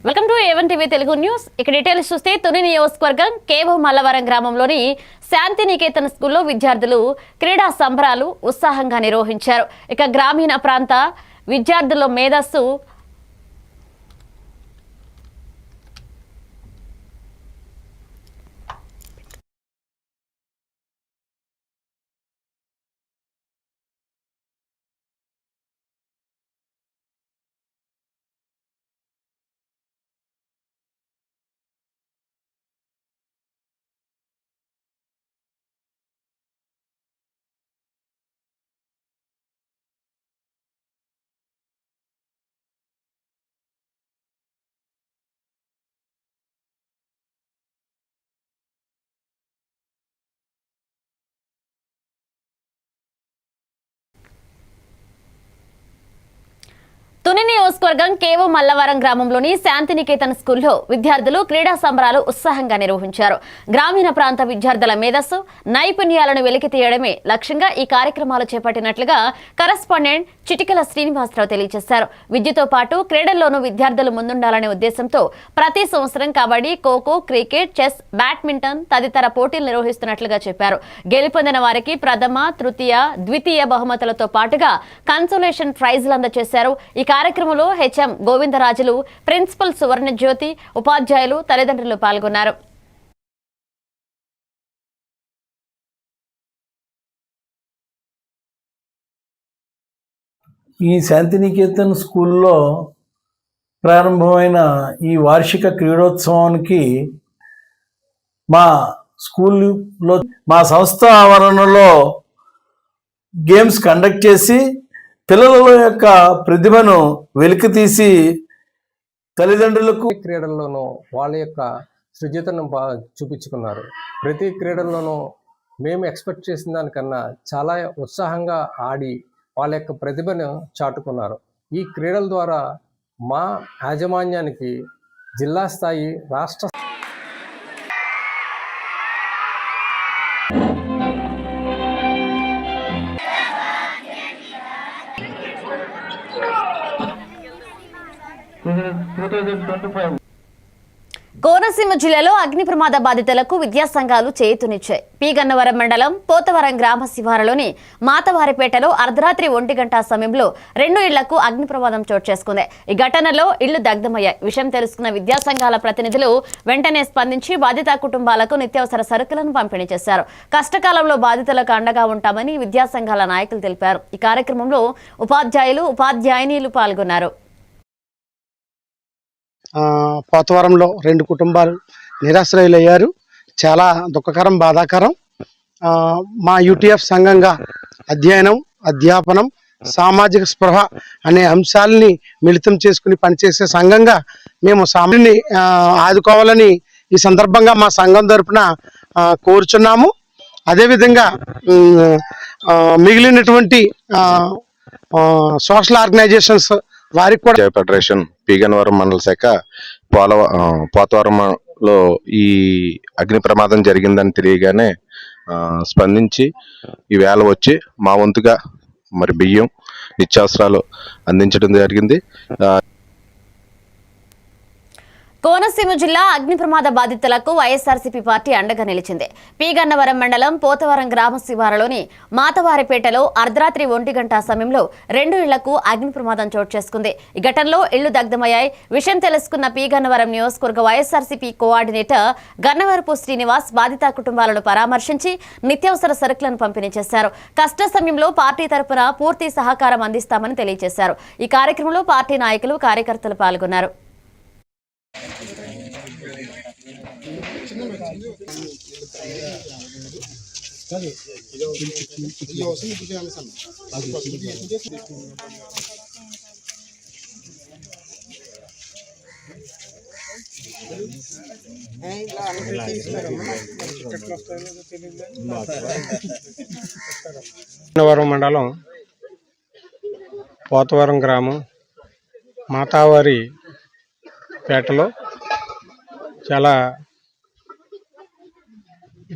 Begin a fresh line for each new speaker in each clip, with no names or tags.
Welcome to A1 TV Telugu news. ఇక details చూస్తే తుని నియోజకవర్గం కేవో మల్లవరం గ్రామంలోని శాంతినికేతన్ స్కూల్లో విద్యార్థులు క్రీడా సంబరాలు ఉత్సాహంగా నిర్వహించారు. ఇక గ్రామీణ ప్రాంత విద్యార్థుల మేధస్సు తుని నియోజకవర్గం కేవో మల్లవరం గ్రామంలోని శాంతినికేతన్ స్కూల్లో విద్యార్థులు క్రీడా సంబరాలు ఉత్సాహంగా నిర్వహించారు. గ్రామీణ ప్రాంత విద్యార్థుల మేధస్సు నైపుణ్యాలను వెలికి తీయడమే లక్ష్యంగా ఈ కార్యక్రమాలు చేపట్టినట్లుగా కరెస్పాండెంట్ చిటికల శ్రీనివాసరావు తెలియజేశారు. విద్యతో పాటు క్రీడల్లోనూ విద్యార్థులు ముందుండాలనే ఉద్దేశంతో ప్రతి సంవత్సరం kabaddi, kho kho, cricket, chess, badminton తదితర పోటీలు నిర్వహిస్తున్నట్లుగా చెప్పారు. గెలుపొందిన వారికి ప్రథమ, తృతీయ, ద్వితీయ బహుమతులతో పాటుగా కన్సోలేషన్ ప్రైజులు అందజేశారు. ఈ కార్యక్రమంలో హెచ్ఎం గోవిందరాజులు, ప్రిన్సిపల్ సువర్ణజ్యోతి, ఉపాధ్యాయులు, తల్లిదండ్రులు పాల్గొన్నారు.
ఈ శాంతినికేతన్ స్కూల్లో ప్రారంభమైన ఈ వార్షిక క్రీడోత్సవానికి మా స్కూల్లో మా సంస్థ ఆవరణలో గేమ్స్ కండక్ట్ చేసి పిల్లల యొక్క ప్రతిభను వెలికితీసి తల్లిదండ్రులకు
క్రీడల్లోనూ వాళ్ళ యొక్క సృజతను చూపించుకున్నారు. ప్రతి క్రీడల్లోనూ మేము ఎక్స్పెక్ట్ చేసిన దానికన్నా చాలా ఉత్సాహంగా ఆడి వాళ్ళ యొక్క ప్రతిభను చాటుకున్నారు. ఈ క్రీడల ద్వారా మా యాజమాన్యానికి జిల్లా స్థాయి, రాష్ట్ర
కోనసీమ జిల్లాలో అగ్ని ప్రమాద బాధితులకు విద్యా సంఘాలు చేయూతనిచ్చాయి. పి గన్నవరం మండలం పోతవరం గ్రామ శివారులోని మాతవారిపేటలో అర్ధరాత్రి 1 గంట సమయంలో 2 ఇళ్లకు అగ్ని ప్రమాదం చోటు చేసుకుంది. ఈ ఘటనలో ఇళ్లు దగ్ధమయ్యాయి. విషయం తెలుసుకున్న విద్యా సంఘాల ప్రతినిధులు వెంటనే స్పందించి బాధిత కుటుంబాలకు నిత్యావసర సరుకులను పంపిణీ చేశారు. కష్టకాలంలో బాధితులకు అండగా ఉంటామని విద్యా సంఘాల నాయకులు తెలిపారు. ఈ కార్యక్రమంలో ఉపాధ్యాయులు, ఉపాధ్యాయునిలు పాల్గొన్నారు.
పోతవరంలో 2 కుటుంబాలు నిరాశ్రయులయ్యారు. చాలా దుఃఖకరం, బాధాకరం. మా యూటీఎఫ్ సంఘంగా అధ్యయనం, అధ్యాపనం, సామాజిక స్పృహ అనే అంశాలని మిళితం చేసుకుని పనిచేసే సంఘంగా మేము సామాన్యుని ఆదుకోవాలని ఈ సందర్భంగా మా సంఘం తరపున కోరుచున్నాము. అదేవిధంగా మిగిలినటువంటి సోషల్ ఆర్గనైజేషన్స్ వారికి కూడా
ఫెడరేషన్ పి గన్నవరం మండల శాఖ పోతవరంలో ఈ అగ్ని ప్రమాదం జరిగిందని తెలియగానే స్పందించి ఈ వేళ వచ్చి మా వంతుగా మరి బియ్యం, నిత్యావసరాలు అందించడం జరిగింది.
కోనసీమ జిల్లా అగ్ని ప్రమాద బాధితులకు వైఎస్ఆర్సీపీ పార్టీ అండగా నిలిచింది. పి గన్నవరం మండలం పోతవరం గ్రామ శివారులోని మాతవారిపేటలో అర్ధరాత్రి 1 గంట సమయంలో 2 ఇళ్లకు అగ్ని ప్రమాదం చోటు చేసుకుంది. ఈ ఘటనలో ఇళ్లు దగ్ధమయ్యాయి. విషయం తెలుసుకున్న పి గన్నవరం నియోజకవర్గ వైఎస్ఆర్సీపీ కోఆర్డినేటర్ గన్నవరపు శ్రీనివాస్ బాధిత కుటుంబాలను పరామర్శించి నిత్యావసర సరుకులను పంపిణీ చేశారు. కష్ట సమయంలో పార్టీ తరపున పూర్తి సహకారం అందిస్తామని తెలియజేశారు. ఈ కార్యక్రమంలో పార్టీ నాయకులు, కార్యకర్తలు పాల్గొన్నారు.
గన్నవరం మండలం పోతవరం గ్రామం మాతావారి పేటలో చాలా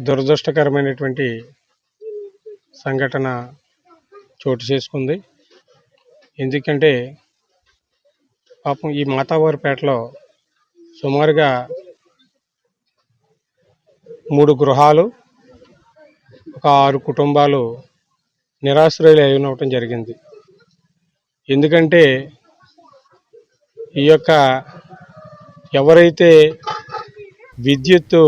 దురదృష్టకరమైనటువంటి సంఘటన చోటు చేసుకుంది. ఎందుకంటే పాపం ఈ మాతావారిపేటలో సుమారుగా 3 గృహాలు, ఒక 6 కుటుంబాలు నిరాశ్రయులు అయి ఉండటం జరిగింది. ఎందుకంటే ఈ యొక్క ఎవరైతే విద్యుత్తు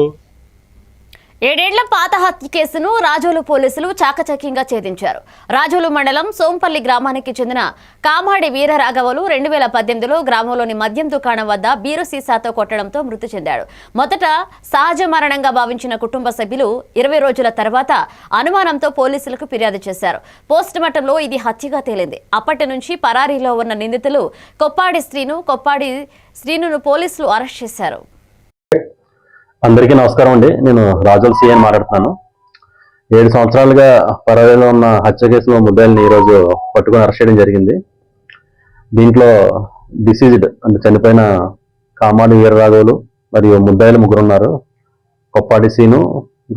7 ఏళ్ల పాత హత్య కేసును రాజోలు పోలీసులు చాకచక్యంగా ఛేదించారు. రాజోలు మండలం సోంపల్లి గ్రామానికి చెందిన కామాడి వీరరాఘవులు 2018లో గ్రామంలోని మద్యం దుకాణం వద్ద బీరు సీసాతో కొట్టడంతో మృతి చెందాడు. మొదట సహజ మరణంగా భావించిన కుటుంబ సభ్యులు 20 రోజుల తర్వాత అనుమానంతో పోలీసులకు ఫిర్యాదు చేశారు. పోస్టుమార్టంలో ఇది హత్యగా తేలింది. అప్పటి నుంచి పరారీలో ఉన్న నిందితులు కొప్పాడి శ్రీనును పోలీసులు అరెస్ట్ చేశారు.
అందరికీ నమస్కారం అండి. నేను రాజోల్ సిఐని మాట్లాడుతున్నాను. 7 సంవత్సరాలుగా పరారీలో ఉన్న హత్య కేసులో ముద్దాయిల్ని ఈరోజు పట్టుకొని అరెస్ట్ చేయడం జరిగింది. దీంట్లో డిసీజ్డ్ అంటే చనిపోయిన కామాడి వీరరాఘవులు మరియు ముద్దాయిలు 3 ఉన్నారు. కొప్పాడి సీను,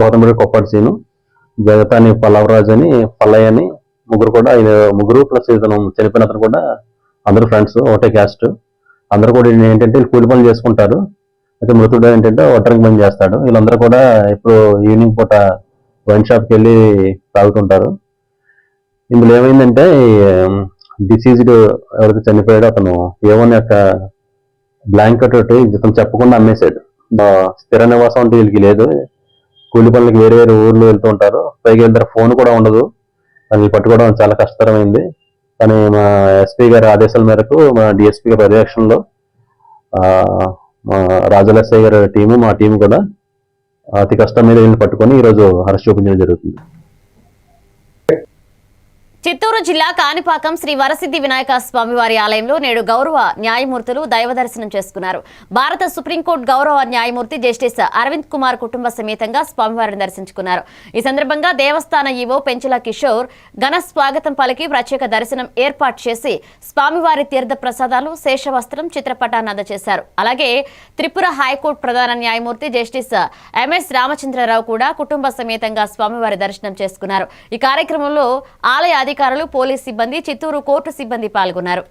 గౌతమిరెడ్డి కొప్పాడి సీను, జగతాని పల్లవరాజు అని పల్లయ్య అని ముగ్గురు ప్లస్ ఇతను చనిపోయిన అతను కూడా అందరూ ఫ్రెండ్స్, ఒకటే క్యాస్ట్. అందరూ కూడా ఏంటంటే కూలి పనులు చేసుకుంటారు. అయితే మృతుడు ఏంటంటే ఒంటరికి పని చేస్తాడు. వీళ్ళందరూ కూడా ఇప్పుడు ఈవినింగ్ పూట వైన్ షాప్కి వెళ్ళి తాగుతుంటారు. ఇందులో ఏమైందంటే డిసీజ్డ్ ఎవరైతే చనిపోయాడో అతను A1 యొక్క బ్లాంకెట్ ఒకటి ఇతను చెప్పకుండా అమ్మేశాడు. స్థిర నివాసం అంటే వీళ్ళకి లేదు, కూలి పనులకి వేరే వేరే ఊర్లు వెళ్తూ ఉంటారు. పైగా వీళ్ళ ఫోన్ కూడా ఉండదు. అది పట్టుకోవడం చాలా కష్టతరమైంది. కానీ మా ఎస్పీ గారి ఆదేశాల మేరకు మా డిఎస్పీ గారి పర్యవేక్షణలో మా రాజలస్సయ్య గారి టీము, మా టీము కూడా అతి కష్టం మీద వీళ్ళని పట్టుకొని ఈరోజు అరెస్ట్ చూపించడం జరుగుతుంది.
చిత్తూరు జిల్లా కాణిపాకం శ్రీ వరసిద్ధి వినాయక స్వామివారి ఆలయంలో నేడు గౌరవ న్యాయమూర్తులు దైవ దర్శనం చేసుకున్నారు. భారత సుప్రీంకోర్టు గౌరవ న్యాయమూర్తి జస్టిస్ అరవింద్ కుమార్ కుటుంబ సమేతంగా స్వామివారిని దర్శించుకున్నారు. ఈ సందర్భంగా దేవస్థాన ఈవో పెంచుల కిషోర్ ఘన స్వాగతం పలికి ప్రత్యేక దర్శనం ఏర్పాటు చేసి స్వామివారి తీర్థ ప్రసాదాలు, శేషవస్త్రం, చిత్రపటాన్ని అందజేశారు. అలాగే త్రిపుర హైకోర్టు ప్రధాన న్యాయమూర్తి జస్టిస్ ఎంఎస్ రామచంద్రరావు కూడా కుటుంబ సమేతంగా స్వామివారి దర్శనం చేసుకున్నారు. ఈ కార్యక్రమంలో ఆలయ అధికారులు, పోలీస్ సిబ్బంది, చిత్తూరు కోర్టు సిబ్బంది పాల్గొన్నారు.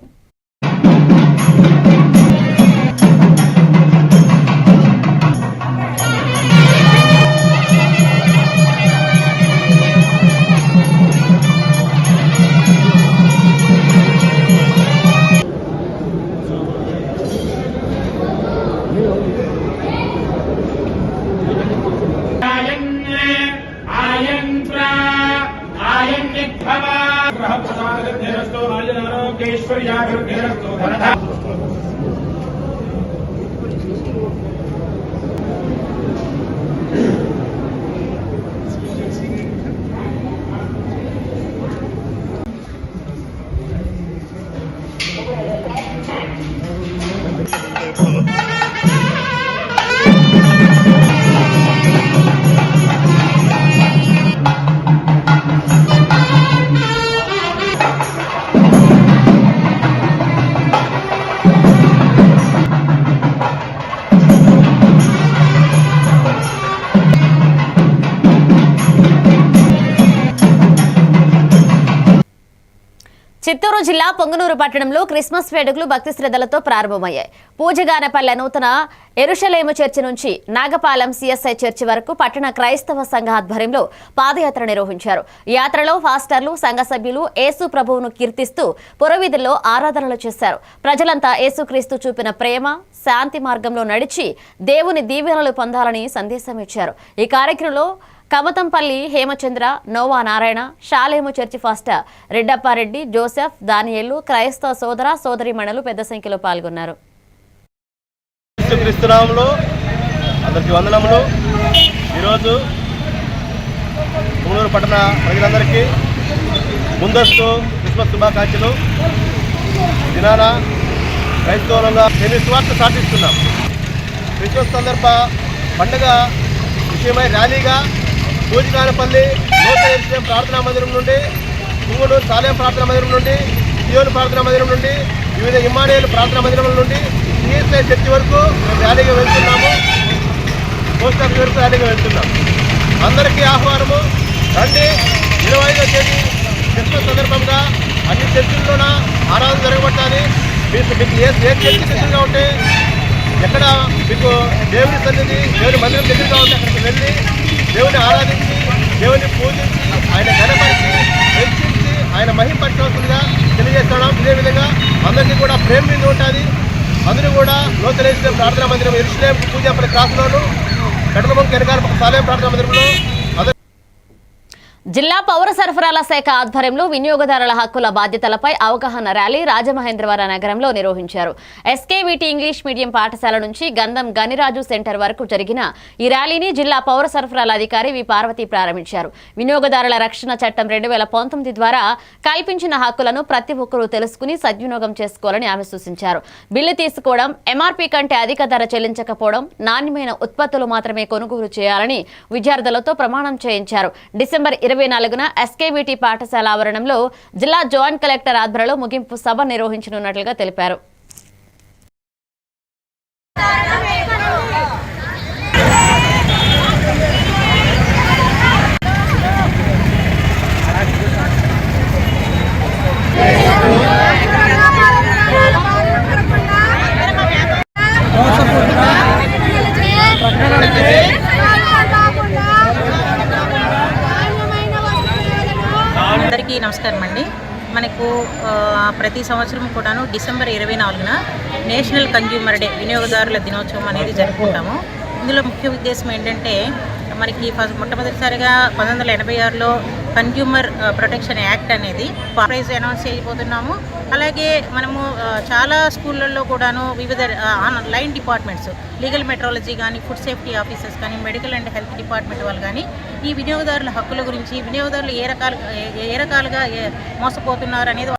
చిత్తూరు జిల్లా పొంగనూరు పట్టణంలో క్రిస్మస్ వేడుకలు భక్తి శ్రద్ధలతో ప్రారంభమయ్యాయి. పూజగానపల్లె నూతన ఎరుషలేము చర్చి నుంచి నాగపాలెం సిఎస్ఐ చర్చి వరకు పట్టణ క్రైస్తవ సంఘ ఆధ్వర్యంలో పాదయాత్ర నిర్వహించారు. ఈ యాత్రలో పాస్టర్లు, సంఘ సభ్యులు యేసు ప్రభువును కీర్తిస్తూ పురవీధుల్లో ఆరాధనలు చేశారు. ప్రజలంతా యేసుక్రీస్తు చూపిన ప్రేమ, శాంతి మార్గంలో నడిచి దేవుని దీవెనలు పొందాలని సందేశం ఇచ్చారు. ఈ కార్యక్రమంలో Kamatampalli Hemachandra, Noah Narayana, Shalem church pastor Reddappareddy, Joseph, దానియేలు, క్రైస్తవ సోదర సోదరీమణులు పెద్ద సంఖ్యలో పాల్గొన్నారు.
క్రీస్తునామములో అందరికీ వందనములు. ఈరోజు పొంగనూరు పట్టణ ప్రజలందరికీ ముందస్తు క్రిస్మస్ శుభాకాంక్షలు. దినాన క్రైస్తవులంగా నేను స్వార్థ సాధిస్తున్నాం. క్రిస్మస్ సందర్భ పండుగ విషయమై ర్యాలీగా పూజగానపల్లి నూతన ఎరుషలేము ప్రార్థనా మందిరం నుండి, పొంగనూరు సాలేం ప్రార్థనా మందిరం నుండి, సియోను ప్రార్థనా మందిరం నుండి, వివిధ ఇమ్మానుయేలు ప్రార్థనా మందిరముల నుండి సిఎస్ఐ చర్చి వరకు మేము ర్యాలీగా వెళ్తున్నాము. పోస్ట్ ఆఫీస్ వరకు ర్యాలీగా వెళ్తున్నాం. అందరికీ ఆహ్వానము. రండి. 25వ తేదీ క్రిస్మస్ సందర్భంగా అన్ని చర్చిల్లోన ఆరాధన జరగబట్టాలి. మీకు ఏ చర్చి సిద్ధంగా ఉంటే ఎక్కడ మీకు దేవుని సన్నిధి దేవుని మందిరం దగ్గరగా ఉంటే అక్కడికి వెళ్ళి దేవుని ఆరాధించి దేవుని పూజించి ఆయన ఘనపరిచి హెచ్చించి ఆయన మహింపరచవలసిందిగా తెలియజేస్తున్నాం. ఇదే విధంగా అందరికీ కూడా ప్రేమ మీద ఉంటుంది. అందరూ కూడా లోతులేసిన ప్రార్థనా మందిరం ఎరుసలేం పూజాపల్లి క్రాస్లోను కటలబంక వెనకాల సాలెం ప్రార్థనా మందిరంలో
జిల్లా పౌర సరఫరాల శాఖ ఆధ్వర్యంలో వినియోగదారుల హక్కుల బాధ్యతలపై అవగాహన ర్యాలీ రాజమహేంద్రవరం నగరంలో నిర్వహించారు. ఎస్కేవిటి ఇంగ్లీష్ మీడియం పాఠశాల నుంచి గంధం గనిరాజు సెంటర్ వరకు జరిగిన ఈ ర్యాలీని జిల్లా పౌర సరఫరాల అధికారి వి పార్వతి ప్రారంభించారు. వినియోగదారుల రక్షణ చట్టం 2019 ద్వారా కల్పించిన హక్కులను ప్రతి ఒక్కరూ తెలుసుకుని సద్వినియోగం చేసుకోవాలని ఆమె సూచించారు. బిల్లు తీసుకోవడం, ఎంఆర్పీ కంటే అధిక ధర చెల్లించకపోవడం, నాణ్యమైన ఉత్పత్తులు మాత్రమే కొనుగోలు చేయాలని విద్యార్థులతో ప్రమాణం చేయించారు. డిసెంబర్ 24న ఎస్కేవిటి పాఠశాల ఆవరణంలో జిల్లా జాయింట్ కలెక్టర్ ఆధ్వర్యంలో ముగింపు సభ నిర్వహించనున్నట్లుగా తెలిపారు.
అందరికీ నమస్కారం అండి. మనకు ప్రతి సంవత్సరం కూడాను డిసెంబర్ 24న నేషనల్ కన్జ్యూమర్ డే వినియోగదారుల దినోత్సవం అనేది జరుపుకుంటాము. ఇందులో ముఖ్య ఉద్దేశం ఏంటంటే మనకి మొట్టమొదటిసారిగా 1986లో కన్జ్యూమర్ ప్రొటెక్షన్ యాక్ట్ అనేది ప్రైజ్ అనౌన్స్ చేయబోతున్నాము. అలాగే మనము చాలా స్కూళ్ళల్లో కూడాను వివిధ లైన్ డిపార్ట్మెంట్స్, లీగల్ మెట్రాలజీ కానీ, ఫుడ్ సేఫ్టీ ఆఫీసర్స్ కానీ, మెడికల్ అండ్ హెల్త్ డిపార్ట్మెంట్ వాళ్ళు కానీ ఈ వినియోగదారుల హక్కుల గురించి, వినియోగదారులు ఏ రకాలుగా మోసపోతున్నారు అనేది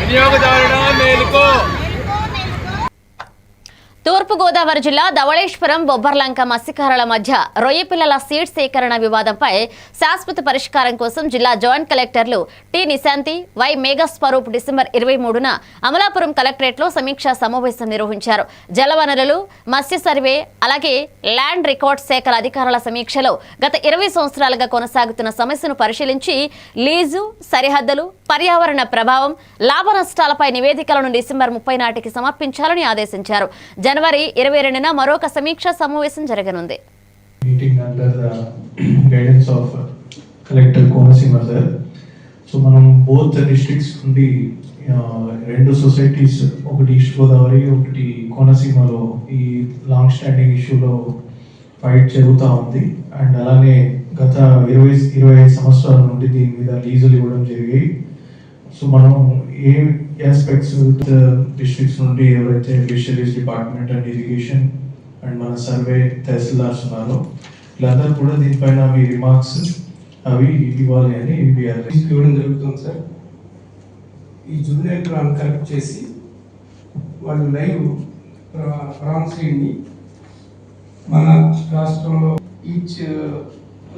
వినియోగదారుడా మేలుకో.
తూర్పుగోదావరి జిల్లా ధవళేశ్వరం బొబ్బర్లంక మత్స్యకారుల మధ్య రొయ్య పిల్లల సీడ్ సేకరణ వివాదంపై శాశ్వత పరిష్కారం కోసం జిల్లా జాయింట్ కలెక్టర్లు T Nishanti, Y Meghaswaroop December 23న అమలాపురం కలెక్టరేట్లో సమీక్షా సమావేశం నిర్వహించారు. జలవనరులు, మత్స్య సర్వే, అలాగే ల్యాండ్ రికార్డ్ శాఖల అధికారుల సమీక్షలో గత 20 సంవత్సరాలుగా కొనసాగుతున్న సమస్యను పరిశీలించి లీజు, సరిహద్దులు, పర్యావరణ ప్రభావం, లాభ నష్టాలపై నివేదికలను డిసెంబర్ 30 నాటికి సమర్పించాలని ఆదేశించారు. జనవరి 22న మరొక సమీక్షా సమావేశం జరగనుంది.
Meeting under guidance of collector Konaseema sir. So మనం బోత్ డిస్ట్రిక్ట్స్ నుండి 2 సొసైటీస్, ఒకటి ఈస్ట్ గోదావరి, ఒకటి కోనసీమలో ఈ లాంగ్ స్టాండింగ్ ఇష్యూలో ఫైట్ జరుగుతూ ఉంది. అండ్ అలానే గత 25 సంవత్సరాల నుండి దీని మీద లీజులు ఇవ్వడం జరిగాయి. సో మనం ఏ ఆస్పెక్ట్స్ డిస్ట్రిక్ట్స్ నుండి ఎవరైతే fisheries department and irrigation and మన సర్వే తహసీల్దార్స్ ఉన్నారో వీళ్ళందరూ కూడా దీనిపైన మీ రిమార్క్స్ అవి ఇవ్వాలి అని
ఇవ్వడం జరుగుతుంది సార్. ఈ జూనియర్ ప్రాన్ కలెక్ట్ చేసి వాళ్ళు లైవ్ ప్రాన్ సీడ్ని మన రాష్ట్రంలో each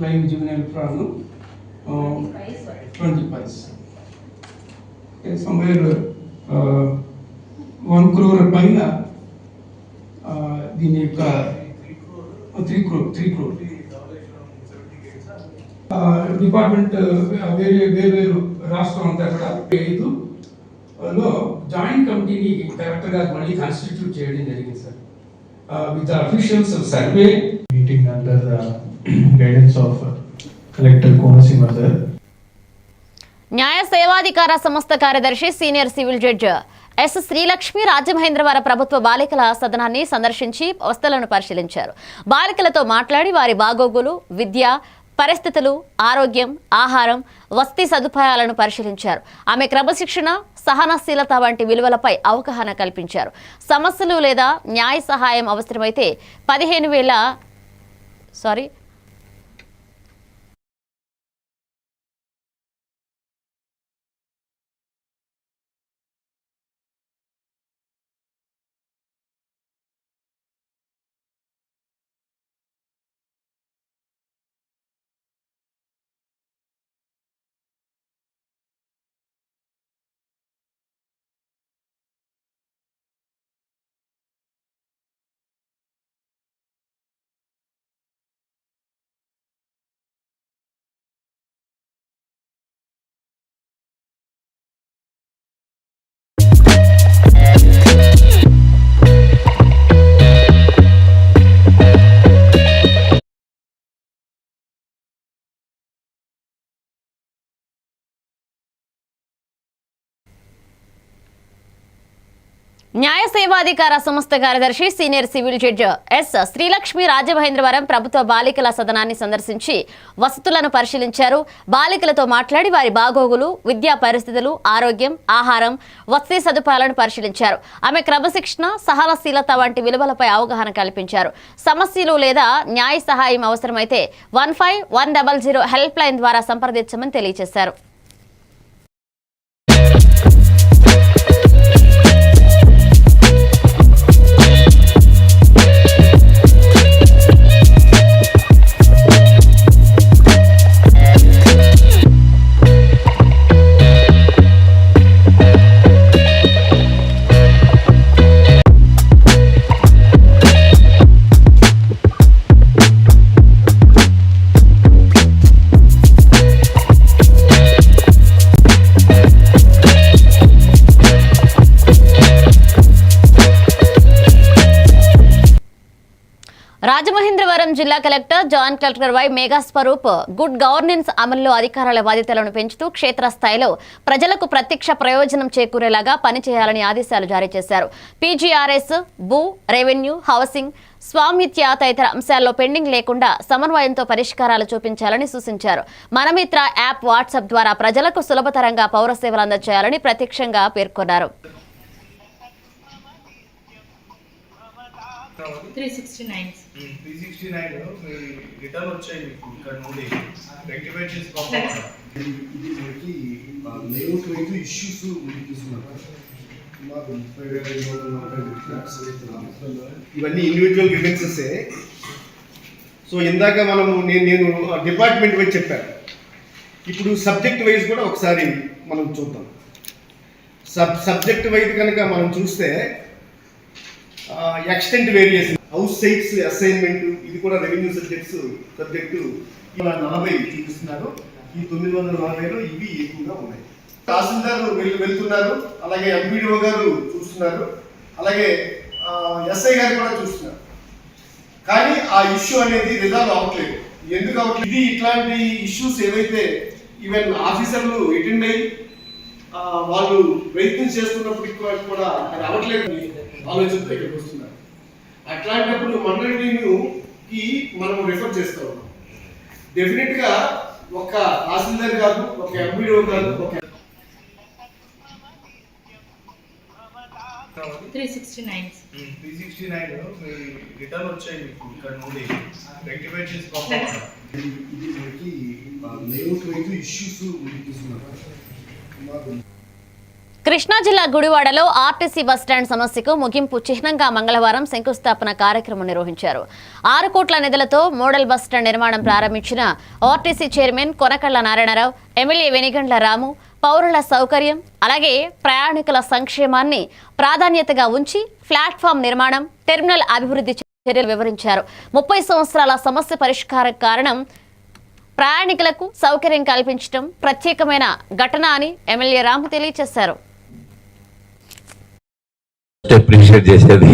live junior prawn 20 paise somewhere 1 crore పైన దీని యొక్క 3 crore డిపార్ట్మెంట్ వేరు రాష్ట్రం అంతా కూడా 5లో జాయింట్ కమిటీని కలెక్టర్ గారు మళ్ళీ కాన్స్టిట్యూట్ చేయడం జరిగింది sir. With officials survey
meeting under guidance of collector Konaseema sir.
న్యాయ సేవాధికార సంస్థ కార్యదర్శి senior civil judge yes Srilakshmi Rajamahendravaram ప్రభుత్వ బాలికల సదనాన్ని సందర్శించి వసతులను పరిశీలించారు. బాలికలతో మాట్లాడి వారి బాగోగులు, విద్య పరిస్థితులు, ఆరోగ్యం, ఆహారం, వసతి సదుపాయాలను పరిశీలించారు. ఆమె క్రమశిక్షణ, సహనశీలత వంటి విలువలపై అవగాహన కల్పించారు. సమస్యలు లేదా న్యాయ సహాయం అవసరమైతే 15,000 న్యాయ సేవాధికార సంస్థ కార్యదర్శి senior civil judge yes Srilakshmi Rajamahendravaram ప్రభుత్వ బాలికల సదనాన్ని సందర్శించి వసతులను పరిశీలించారు. బాలికలతో మాట్లాడి వారి బాగోగులు, విద్యా పరిస్థితులు, ఆరోగ్యం, ఆహారం, వసతి సదుపాయాలను పరిశీలించారు. ఆమె క్రమశిక్షణ, సహనశీలత వంటి విలువలపై అవగాహన కల్పించారు. సమస్యలు లేదా న్యాయ సహాయం అవసరమైతే 15100 హెల్ప్ లైన్ ద్వారా సంప్రదించమని తెలియజేశారు. రాజమహేంద్రవరం జిల్లా collector joint collector Y Megha Swaroop good governance అమలులో అధికారుల బాధ్యతలను పెంచుతూ క్షేత్రస్థాయిలో ప్రజలకు ప్రత్యక్ష ప్రయోజనం చేకూరేలాగా పనిచేయాలని ఆదేశాలు జారీ చేశారు. పీజీఆర్ఎస్, భూ, రెవెన్యూ, హౌసింగ్, స్వామిత్య తదితర అంశాల్లో పెండింగ్ లేకుండా సమన్వయంతో పరిష్కారాలు చూపించాలని సూచించారు. మనమిత్ర యాప్, వాట్సాప్ ద్వారా ప్రజలకు సులభతరంగా పౌర సేవలు అందజేయాలని ప్రత్యక్షంగా పేర్కొన్నారు.
369 రిటర్న్ వచ్చాయి మీకు ఇక్కడ నుండి రెక్టిఫై చేసి పంపాలి. ఇది మనకి లేఅవుట్ వైపు ఇష్యూస్ మాకు 30,540 ఇవన్నీ ఇండివిజువల్ గ్రీవెన్సెస్. సో ఇందాక నేను డిపార్ట్మెంట్ వైజ్ చెప్పాను. ఇప్పుడు సబ్జెక్ట్ వైజ్ కూడా ఒకసారి మనం చూద్దాం. సబ్జెక్ట్ వైజ్ కనుక మనం చూస్తే extent variation, house sites assignment, ఇది కూడా రెవెన్యూ సబ్జెక్టు 40 చూపిస్తున్నారు. ఈ 940లో ఇవి ఎక్కువగా ఉన్నాయి. తహసీల్దార్ వెళ్తున్నారు, అలాగే ఎంపీడీఓ గారు చూస్తున్నారు, అలాగే ఎస్ఐ గారు కూడా చూస్తున్నారు. కానీ ఆ ఇష్యూ అనేది రిజాల్వ్ అవ్వట్లేదు. ఎందుకు అవ్వట్లేదు? ఇది ఇట్లాంటి ఇష్యూస్ ఏవైతే ఈవెన్ ఆఫీసర్లు అటెండ్ అయ్యి వాళ్ళు ప్రయత్నం చేస్తున్నప్పటికి కూడా అది అవ్వట్లేదు ఆలోచనతో ఇక్కడికి వస్తున్నారు. అట్లాంటప్పుడు మండలి టీముకి మనం రిఫర్ చేస్తూ ఉన్నాం. డెఫినెట్గా ఒక తహసీల్దార్ కాదు, ఒక ఎంపీడీఓ కాదు, ఒక 369 రిటర్న్ వచ్చాయి మీకు ఇక్కడ నుండి రెక్టిఫై చేసి పంపాలి. ఇది మనకి లేఅవుట్ వైపు ఇష్యూస్ మాకు.
కృష్ణా జిల్లా గుడివాడలో ఆర్టీసీ బస్టాండ్ సమస్యకు ముగింపు చిహ్నంగా మంగళవారం శంకుస్థాపన కార్యక్రమం నిర్వహించారు. 6 కోట్ల నిధులతో మోడల్ బస్టాండ్ నిర్మాణం ప్రారంభించిన RTC chairman Konakalla Narayanarao, MLA Venigandla Ramu పౌరుల సౌకర్యం, అలాగే ప్రయాణికుల సంక్షేమాన్ని ప్రాధాన్యతగా ఉంచి ప్లాట్ఫామ్ నిర్మాణం, టెర్మినల్ అభివృద్ధి చర్యలు వివరించారు. 30 సంవత్సరాల సమస్య పరిష్కారం కారణం ప్రయాణికులకు సౌకర్యం కల్పించడం ప్రత్యేకమైన ఘటన అని ఎమ్మెల్యే రాము తెలియజేశారు.
అప్రిషియేట్ చేసేది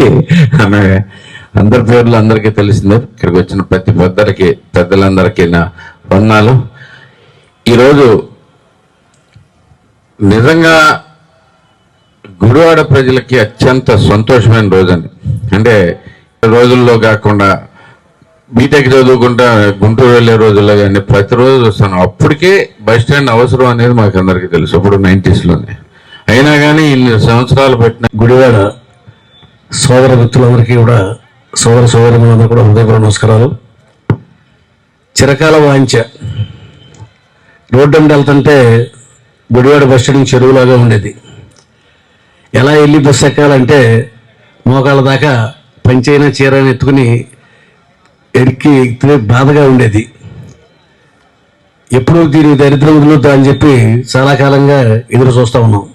అందరి పేర్లు అందరికీ తెలిసిందే. ఇక్కడికి వచ్చిన ప్రతి పెద్దలందరికీ నా వందనాలు. ఈరోజు నిజంగా గుడివాడ ప్రజలకి అత్యంత సంతోషమైన రోజండి. అంటే రోజుల్లో కాకుండా బీటెక్ చదువుకుంటా గుంటూరు వెళ్ళే రోజుల్లో కానీ ప్రతిరోజు వస్తాను. అప్పటికే బస్ స్టాండ్ అవసరం అనేది మాకు అందరికీ తెలుసు, అప్పుడు 90sలోనే. అయినా కానీ ఇన్ని సంవత్సరాలు పెట్టిన
గుడివాడ సోదర వ్యక్తులందరికీ కూడా, సోదరులందరూ కూడా హృదయపూర్వక నమస్కారాలు. చిరకాల వాంఛ రోడ్డు వెంట వెళ్తుంటే గుడివాడ బస్ స్టాండ్ చెరువులాగా ఉండేది. ఎలా వెళ్ళి బస్సు ఎక్కాలంటే మోకాళ్ళ దాకా పంచైనా చీరైనా ఎత్తుకుని ఎక్కి బాధగా ఉండేది. ఎప్పుడు దీని దరిద్రం వదులుతా అని చెప్పి చాలా కాలంగా ఎదురు చూస్తూ ఉన్నాం.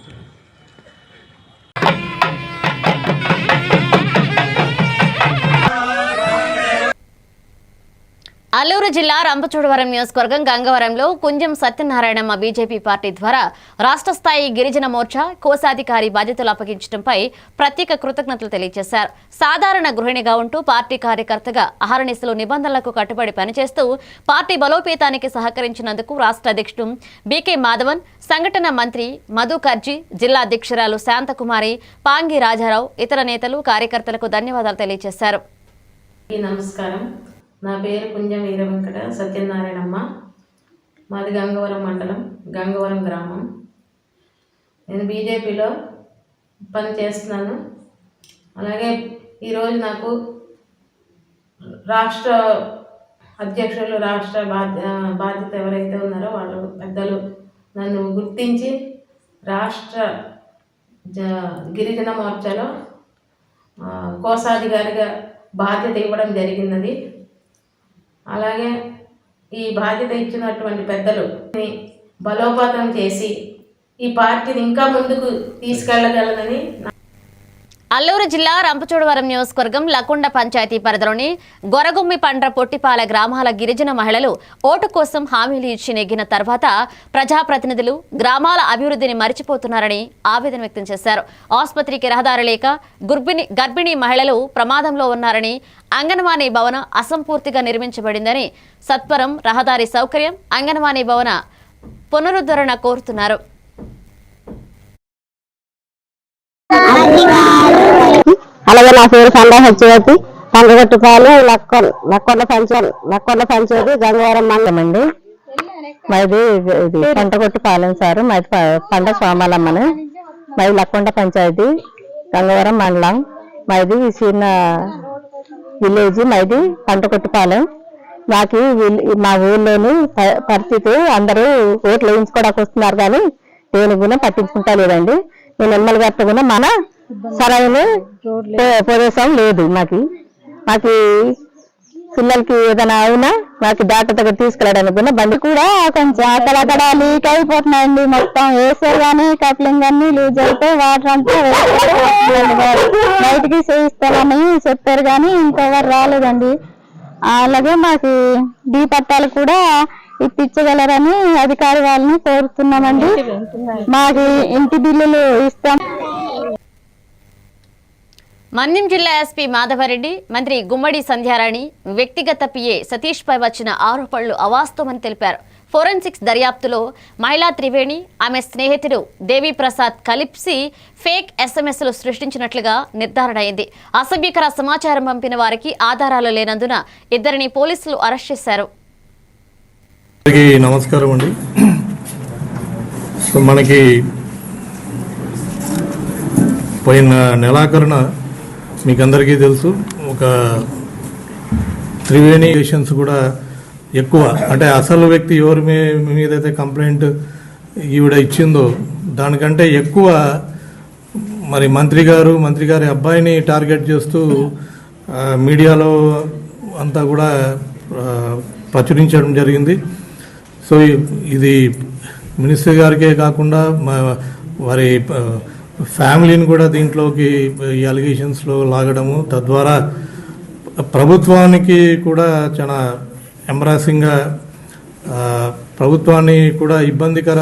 అల్లూరు జిల్లా రంపచోడవరం నియోజకవర్గం గంగవరంలో కుంజం సత్యనారాయణమ్మ బీజేపీ పార్టీ ద్వారా రాష్ట్ర స్థాయి గిరిజన మోర్చా కోశాధికారి బాధ్యతలు అప్పగించడంపై ప్రత్యేక కృతజ్ఞతలు తెలియజేశారు. సాధారణ గృహిణిగా ఉంటూ పార్టీ కార్యకర్తగా అహర్నిశలు నిబంధనలకు కట్టుబడి పనిచేస్తూ పార్టీ బలోపేతానికి సహకరించినందుకు రాష్ట్ర అధ్యక్షుడు బీకే మాధవన్, సంఘటన మంత్రి మధు కర్జీ, జిల్లా అధ్యక్షురాలు శాంతకుమారి, పాంగి రాజారావు, ఇతర నేతలు కార్యకర్తలకు ధన్యవాదాలు తెలియజేశారు.
నమస్కారం. నా పేరు కుంజం వీర వెంకట సత్యనారాయణమ్మ. మాది గంగవరం మండలం, గంగవరం గ్రామం. నేను బీజేపీలో పనిచేస్తున్నాను. అలాగే ఈరోజు నాకు రాష్ట్ర అధ్యక్షులు, రాష్ట్ర బాధ్యత ఎవరైతే ఉన్నారో వాళ్ళు పెద్దలు నన్ను గుర్తించి రాష్ట్ర గిరిజన మోర్చాలో కోశాధికారిగా బాధ్యత ఇవ్వడం జరిగినది. అలాగే ఈ బాధ్యత ఇచ్చినటువంటి పెద్దలు బలోపేతం చేసి ఈ పార్టీని ఇంకా ముందుకు తీసుకెళ్లగలదని.
అల్లూరు జిల్లా రంపచోడవరం నియోజకవర్గం లకొండ పంచాయతీ పరిధిలోని గొరగుమ్మి పండ్ర పొట్టిపాల గ్రామాల గిరిజన మహిళలు ఓటు కోసం హామీలు ఇచ్చి నెగ్గిన తర్వాత ప్రజాప్రతినిధులు గ్రామాల అభివృద్ధిని మరిచిపోతున్నారని ఆవేదన వ్యక్తం చేశారు. ఆసుపత్రికి రహదారి లేక గర్భిణీ మహిళలు ప్రమాదంలో ఉన్నారని, అంగన్వాడీ భవన అసంపూర్తిగా నిర్మించబడిందని, సత్వరం రహదారి సౌకర్యం, అంగన్వాడీ భవన పునరుద్ధరణ కోరుతున్నారు.
అలాగే నా పేరు సందా సత్యవతి, పంగగొట్టుపాలు, లక్కొండ పంచాయతీ, గంగవరం మండలం అండి. మాది పంటగొట్టుపాలెం సార్, మాది పంట సోమాలమ్మని. మాది లక్కొండ పంచాయతీ, గంగవరం మండలం. మాది చిన్న విలేజ్, మాది పంటగొట్టుపాలెం. మాకు మా ఊళ్ళోని పరిస్థితి అందరూ ఓట్లు వేయించుకోవడానికి వస్తున్నారు కానీ దేని గుణ పట్టించుకుంటా లేదండి. నేను ఎమ్మెల్యే కూడా మన సరైన ప్రదేశం లేదు. మాకు పిల్లలకి ఏదైనా అయినా మాకు డాక్టర్ దగ్గర తీసుకెళ్ళడానికి కూడా బండి కూడా కొంచెం అక్కడ లీక్ అయిపోతున్నాయండి. మొత్తం వేసారు కానీ కప్లింగ్ అన్ని లూజ్ అయితే వాటర్ అంతా బయటికి చేయిస్తామని చెప్పారు కానీ ఇంకెవరు రాలేదండి. అలాగే మాకు డీ పట్టాలు కూడా ఇప్పించగలరని అధికారి వాళ్ళని కోరుతున్నామండి. మాకు ఇంటి బిల్లులు ఇస్తాం.
మన్యం జిల్లా ఎస్పీ మాధవరెడ్డి, మంత్రి గుమ్మడి సంధ్యారాణి వ్యక్తిగత పిఏ సతీష్ పై వచ్చిన ఆరోపణలు అవాస్తవమని తెలిపారు. ఫోరెన్సిక్స్ దర్యాప్తులో మహిళా త్రివేణి, ఆమె స్నేహితుడు దేవి ప్రసాద్ కలిసి ఫేక్ ఎస్ఎంఎస్లు సృష్టించినట్లుగా నిర్ధారణ అయింది. అసభ్యకర సమాచారం పంపిన వారికి ఆధారాలు లేనందున ఇద్దరిని పోలీసులు అరెస్ట్ చేశారు.
నమస్కారం అండి. మనకి పోయిన నెలాఖరున మీకు అందరికీ తెలుసు, ఒక త్రివేణి కేషన్స్ కూడా ఎక్కువ, అంటే అసలు వ్యక్తి ఎవరి మీదైతే కంప్లైంట్ ఈవిడ ఇచ్చిందో దానికంటే ఎక్కువ మరి మంత్రి గారి అబ్బాయిని టార్గెట్ చేస్తూ మీడియాలో అంతా కూడా ప్రచురించడం జరిగింది. సో ఇది మినిస్టర్ గారికే కాకుండా వారి ఫ్యామిలీని కూడా దీంట్లోకి ఈ అలిగేషన్స్లో లాగడము, తద్వారా ప్రభుత్వానికి కూడా చాలా ఎంబరాసింగ్గా, ప్రభుత్వాన్ని కూడా ఇబ్బందికర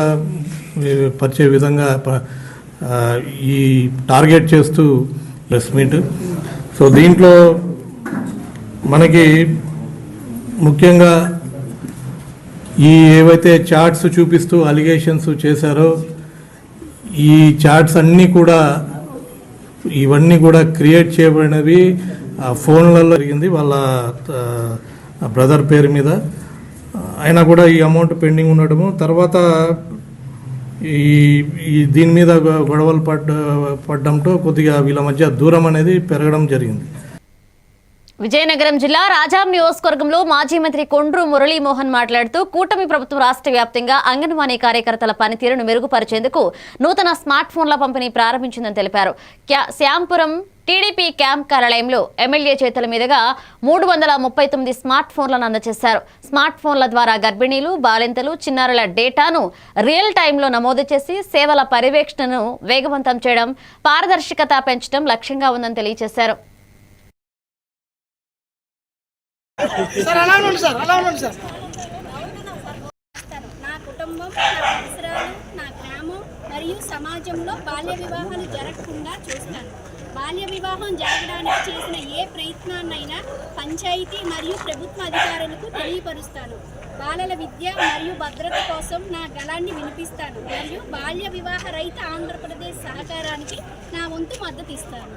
పరిచే విధంగా ఈ టార్గెట్ చేస్తూ ప్రెస్ మీట్. సో దీంట్లో మనకి ముఖ్యంగా ఈ ఏవైతే చార్ట్స్ చూపిస్తూ అలిగేషన్స్ చేశారో ఈ చార్ట్స్ అన్నీ కూడా ఇవన్నీ కూడా క్రియేట్ చేయబడినవి ఫోన్లలో జరిగింది వాళ్ళ బ్రదర్ పేరు మీద. అయినా కూడా ఈ అమౌంట్ పెండింగ్ ఉండడము, తర్వాత ఈ దీని మీద గొడవలు పడడంతో కొద్దిగా వీళ్ళ మధ్య దూరం అనేది పెరగడం జరిగింది.
విజయనగరం జిల్లా రాజాం నియోజకవర్గంలో మాజీ మంత్రి కొండ్రు మురళీమోహన్ మాట్లాడుతూ కూటమి ప్రభుత్వం రాష్ట్ర వ్యాప్తంగా అంగన్వాడీ కార్యకర్తల పనితీరును మెరుగుపరిచేందుకు నూతన స్మార్ట్ ఫోన్ల పంపిణీ ప్రారంభించిందని తెలిపారు. శ్యాంపురం టీడీపీ క్యాంప్ కార్యాలయంలో ఎమ్మెల్యే చేతుల మీదుగా 339 స్మార్ట్ ఫోన్లను అందజేశారు. స్మార్ట్ ఫోన్ల ద్వారా గర్భిణీలు, బాలింతలు, చిన్నారుల డేటాను రియల్ టైంలో నమోదు చేసి సేవల పర్యవేక్షణను వేగవంతం చేయడం, పారదర్శకత పెంచడం లక్ష్యంగా ఉందని తెలియజేశారు.
నా కుటుంబం, నా పరిసరాలు, నా గ్రామం మరియు సమాజంలో బాల్య వివాహాలు జరగకుండా చూస్తాను. బాల్య వివాహం జరగడానికి చేసిన ఏ ప్రయత్నాన్నైనా పంచాయతీ మరియు ప్రభుత్వ అధికారులకు తెలియపరుస్తాను. బాలల విద్య మరియు భద్రత కోసం నా గళాన్ని వినిపిస్తాను మరియు బాల్య వివాహ రహిత ఆంధ్రప్రదేశ్ సహకారానికి నా వంతు మద్దతు ఇస్తాను.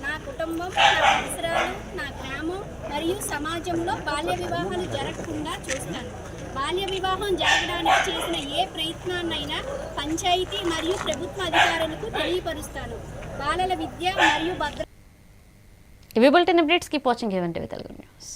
నా కుటుంబం, నా పరిసరాలు, నా గ్రామం మరియు సమాజంలో బాల్య వివాహాలు జరగకుండా చూస్తాను. బాల్య వివాహం జరగడానికి చేసిన ఏ ప్రయత్నాన్నైనా పంచాయతీ మరియు ప్రభుత్వ అధికారులకు తెలియపరుస్తాను. బాలల విద్య మరియు భద్రత.
ఇవి bulletin updates. Keep watching A1 TV Telugu news.